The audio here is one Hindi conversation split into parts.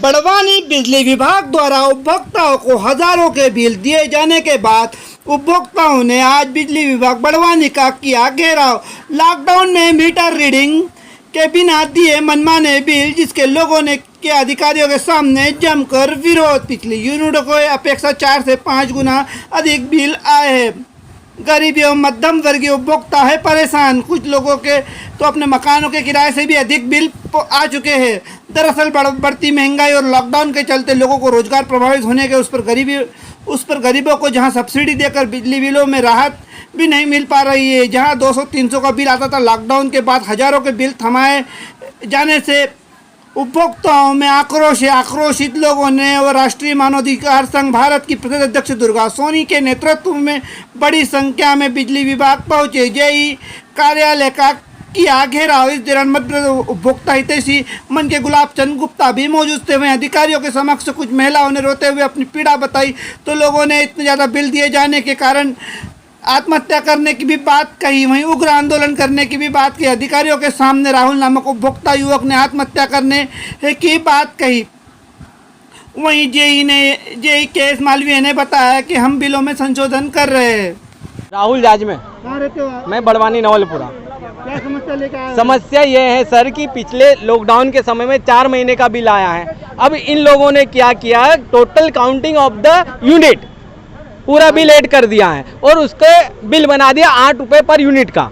बड़वानी बिजली विभाग द्वारा उपभोक्ताओं को हजारों के बिल दिए जाने के बाद उपभोक्ताओं ने आज बिजली विभाग बड़वानी का किया घेराव। लॉकडाउन में मीटर रीडिंग के बिना दिए मनमाने बिल, जिसके लोगों ने के अधिकारियों के सामने जमकर विरोध। पिछली यूनिटों को अपेक्षा 4 से 5 गुना अधिक बिल आए हैं। गरीब एवं मध्यम वर्गीय उपभोक्ता है परेशान। कुछ लोगों के तो अपने मकानों के किराए से भी अधिक बिल आ चुके हैं। दरअसल बढ़ती महंगाई और लॉकडाउन के चलते लोगों को रोजगार प्रभावित होने के उस पर गरीबों को जहां सब्सिडी देकर बिजली बिलों में राहत भी नहीं मिल पा रही है। जहां 200-300 का बिल आता था, लॉकडाउन के बाद हजारों के बिल थमाए जाने से उपभोक्ताओं में आक्रोश है। आक्रोशित लोगों ने और राष्ट्रीय मानवाधिकार संघ भारत की प्रदेश अध्यक्ष दुर्गा सोनी के नेतृत्व में बड़ी संख्या में बिजली विभाग पहुंचे। जेई कार्यालय का किया घेराव। इस दौरान मध्य उपभोक्ता हितैषी मन के गुलाब चंद गुप्ता भी मौजूद थे। वहीं अधिकारियों के समक्ष कुछ महिलाओं ने रोते हुए अपनी पीड़ा बताई। तो लोगों ने इतने ज़्यादा बिल दिए जाने के कारण आत्महत्या करने की भी बात कही। वहीं उग्र आंदोलन करने की भी बात की। अधिकारियों के सामने राहुल नामक उपभोक्ता युवक ने आत्महत्या करने की बात कही। वहीं जेई केएस मालवीय ने बताया कि हम बिलों में संशोधन कर रहे हैं। राहुल जाज में। कहाँ रहते हो आप? मैं बड़वानी नवलपुरा। क्या समस्या लेकर आए हो? समस्या ये है सर कि पिछले लॉकडाउन के समय में 4 महीने का बिल आया है। अब इन लोगों ने क्या किया, total counting of the unit पूरा बिल ऐड कर दिया है और उसके बिल बना दिया 8 रुपये पर यूनिट का।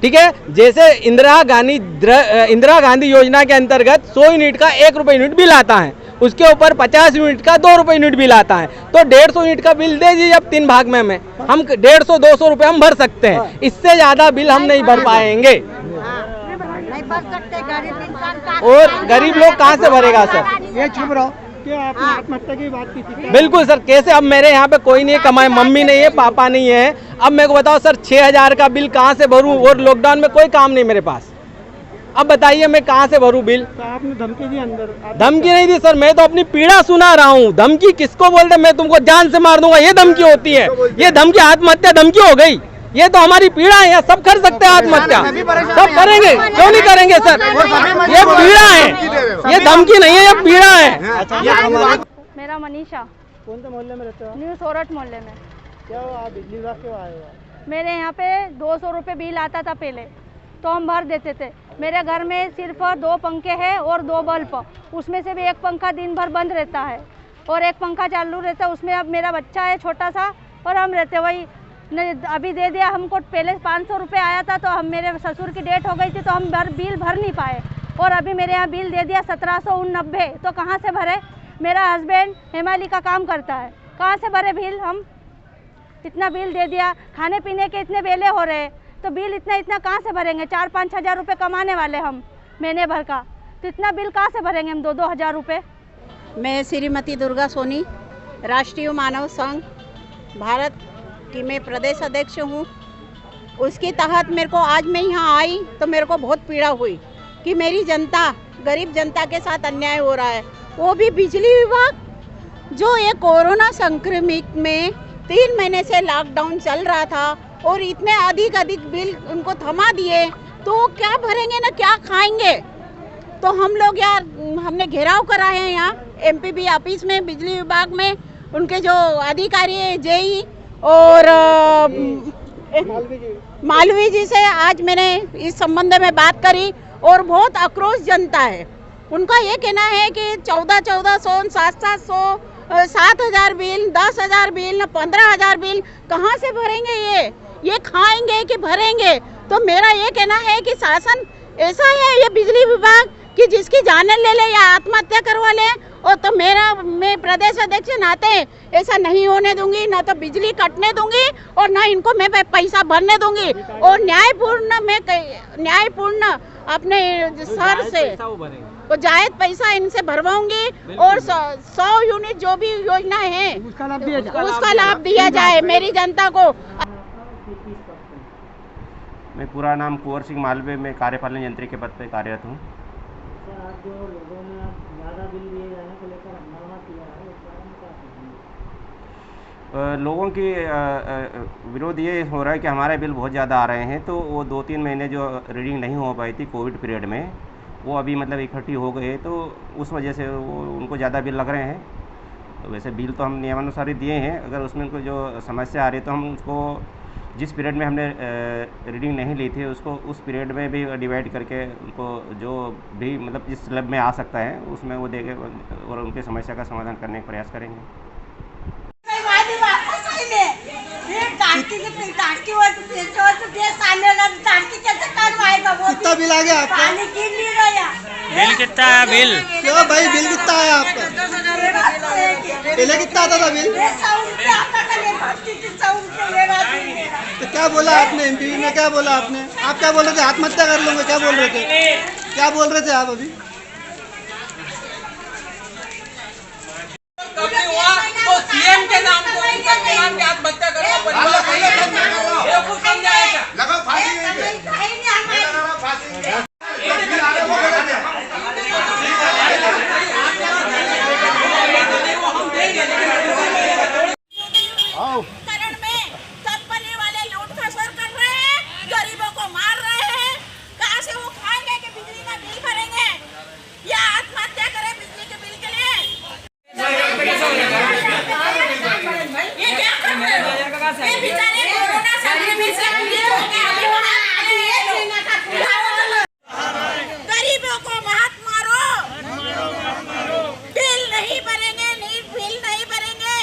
ठीक है, जैसे इंदिरा गांधी योजना के अंतर्गत 100 यूनिट का 1 रुपये यूनिट बिल आता है, उसके ऊपर 50 यूनिट का 2 रुपये यूनिट बिल आता है। तो 150 यूनिट का बिल दे दीजिए। अब 3 भाग में हम 150-200 रुपये हम भर सकते हैं। इससे ज़्यादा बिल हम नहीं भर पाएंगे। नहीं भर सकते, गरीब इंसान का। और गरीब लोग कहाँ से भरेगा सर? ये चुप रहो। क्या आपने आत्महत्या की बात की थी? बिल्कुल सर। कैसे? अब मेरे यहाँ पे कोई नहीं है, कमाए मम्मी नहीं है, पापा नहीं है। अब मेरे को बताओ सर, 6000 का बिल कहाँ से भरूं? और लॉकडाउन में कोई काम नहीं मेरे पास। अब बताइए मैं कहाँ से भरूं बिल? तो आपने धमकी दी अंदर? धमकी नहीं दी सर, मैं तो अपनी पीड़ा सुना रहा हूँ। धमकी किसको बोलते? मैं तुमको जान से मार दूंगा, ये धमकी होती है। ये धमकी आत्महत्या धमकी हो गई। ये तो हमारी पीड़ा है, यहाँ सब कर सकते हैं आत्महत्या, सब करेंगे, क्यों नहीं करेंगे सर? ये पीड़ा है, ये धमकी नहीं है, ये पीड़ा है। मेरा मनीषा। कौन से मोहल्ले में रहते हो? न्यू सोरठ मोहल्ले में। क्या हुआ, आप बिजली विभाग क्यों आए हो? मेरे यहाँ पे 200 रुपये बिल आता था पहले, तो हम भर देते थे। मेरे घर में सिर्फ 2 पंखे हैं और 2 बल्ब, उसमें से भी एक पंखा दिन भर बंद रहता है और एक पंखा चालू रहता है। उसमें अब मेरा बच्चा है छोटा सा और हम रहते, वही अभी दे दिया हमको। पहले 500 रुपये आया था, तो हम मेरे ससुर की डेट हो गई थी, तो हम बिल भर नहीं पाए। और अभी मेरे यहाँ बिल दे दिया 1790, तो कहाँ से भरे? मेरा हस्बैंड हेमाली का काम करता है, कहाँ से भरे बिल हम? इतना बिल दे दिया, खाने पीने के इतने बेले हो रहे, तो बिल इतना कहाँ से भरेंगे? 4-5 हज़ार रुपये कमाने वाले हम महीने भर का, तो इतना बिल कहाँ से भरेंगे हम? 2-2 हज़ार रुपये। मैं श्रीमती दुर्गा सोनी, राष्ट्रीय मानव संघ भारत की मैं प्रदेश अध्यक्ष हूँ। उसके तहत मेरे को आज मैं यहाँ आई तो मेरे को बहुत पीड़ा हुई कि मेरी जनता, गरीब जनता के साथ अन्याय हो रहा है। वो भी बिजली विभाग, जो ये कोरोना संक्रमित में 3 महीने से लॉकडाउन चल रहा था और इतने अधिक बिल उनको थमा दिए, तो क्या भरेंगे ना, क्या खाएंगे? तो हम लोग यार, हमने घेराव करा है यहाँ एमपीबी ऑफिस में, बिजली विभाग में। उनके जो अधिकारी है जेई और मालवी जी से आज मैंने इस संबंध में बात करी और बहुत आक्रोश जनता है। उनका ये कहना है कि 1400, 700, 7000 बिल, 10,000 बिल, 15,000 बिल कहाँ से भरेंगे? ये खाएंगे कि भरेंगे? तो मेरा ये कहना है कि शासन ऐसा है, ये बिजली विभाग कि जिसकी जान ले ले या आत्महत्या करवा ले। और तो मैं प्रदेश अध्यक्ष नाते ऐसा नहीं होने दूंगी, ना तो बिजली कटने दूंगी और ना इनको मैं पैसा भरने दूंगी। और न्यायपूर्ण अपने सर से तो जायज पैसा इनसे भरवाऊंगी और 100 यूनिट जो भी योजना है उसका लाभ दिया जाए मेरी जनता को। मैं पूरा नाम कुंवर सिंह मालवीय में कार्यपालन यंत्री के पद पर कार्यरत हूँ। जो लोगों ने ज़्यादा बिल दिए जाने को लेकर हंगामा किया है, इस बारे में क्या कहेंगे? लोगों की विरोध ये हो रहा है कि हमारे बिल बहुत ज़्यादा आ रहे हैं। तो वो 2-3 महीने जो रीडिंग नहीं हो पाई थी कोविड पीरियड में, वो अभी मतलब इकट्ठी हो गए, तो उस वजह से वो उनको ज़्यादा बिल लग रहे हैं। तो वैसे बिल तो हम नियमानुसार ही दिए हैं, अगर उसमें उनको जो समस्या आ रही है तो हम उसको जिस पीरियड में हमने रीडिंग नहीं ली थी उसको उस पीरियड में भी डिवाइड करके उनको जो भी मतलब जिस स्लैब में आ सकता है उसमें वो देंगे और उनकी समस्या का समाधान करने का प्रयास करेंगे। कितना बिल आ गया आपका? बिल कितना है? बिल क्यों भाई, बिल कितना आया आपका? पहले कितना आता था बिल? तो क्या बोला आपने एमपी में, क्या बोला आपने? आप क्या बोल रहे थे? आत्महत्या कर लूंगा, क्या बोल रहे थे? क्या बोल रहे थे आप अभी? सीएम के नाम को आत्महत्या करना गरीबों को मार रहे हैं, कहाँ से वो खाएंगे कि बिजली का बिल भरेंगे या आत्महत्या करें बिजली के बिल के लिए? ये क्या कर रहे हो? ये बेचारे कोरोना संक्रमित से पीड़ित हो गए, अभी वहाँ गरीबों को मत मारो, बिल नहीं भरेंगे, बिल नहीं भरेंगे।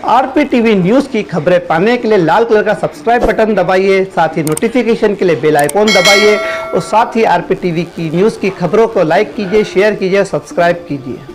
आरपीटीवी न्यूज़ की खबरें पाने के लिए लाल कलर का सब्सक्राइब बटन दबाइए, साथ ही नोटिफिकेशन के लिए बेल आइकॉन दबाइए और साथ ही आरपीटीवी की न्यूज़ की खबरों को लाइक कीजिए, शेयर कीजिए, सब्सक्राइब कीजिए।